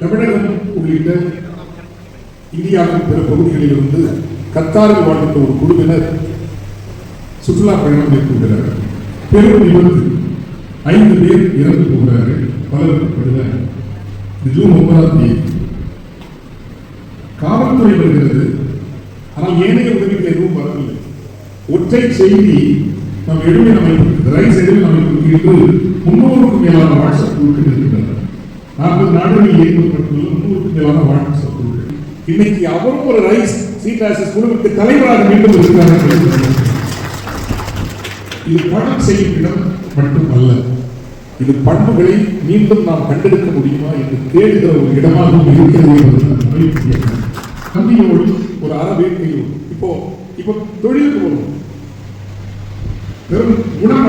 தமிழகம் உள்ளிட்ட இந்தியாவின் பிற பகுதிகளில் இருந்து கத்தாரில் வாழ்ந்த ஒரு குழுவினர் சுற்றுலா பயணம் மேற்கொள்கிறார். பெரும் விபத்து, 5 பேர் இறந்து போகிறார்கள், பலர் ஜூன் 9ஆம் தேதி காவல்துறை வருகிறது. ஆனால் ஏனைய உதவிகள் எதுவும் வரவில்லை. ஒற்றை செய்தி நம் எழுவின் அமைப்பு ரைஸ் எழுவின் அமைப்புக்கு இன்று 300க்கும் மேலான வாட்ஸ்அப் குழுக்கள் இருக்கின்றன. 40 நாடுகளில் இயக்கப்பட்டுள்ள 300க்கும் மேலான வாட்ஸ்அப் குழுக்கள். இன்னைக்கு அவரும் ஒரு ரைஸ் சீட்டாசிஸ் குழுவுக்கு தலைவராக மீண்டும் இருக்கிறார்கள். இது பணம் செய்யும் இடம் மட்டுமல்ல, இது பண்புகளை மீண்டும் நாம் கண்டெடுக்க முடியுமா என்று தேடுகிற ஒரு இடமாகவும் இருக்கிறது. கம்பியோடு ஒரு அற வேட்கையோடு இப்போ தொழிலுக்கு போகணும். வெறும் குணம்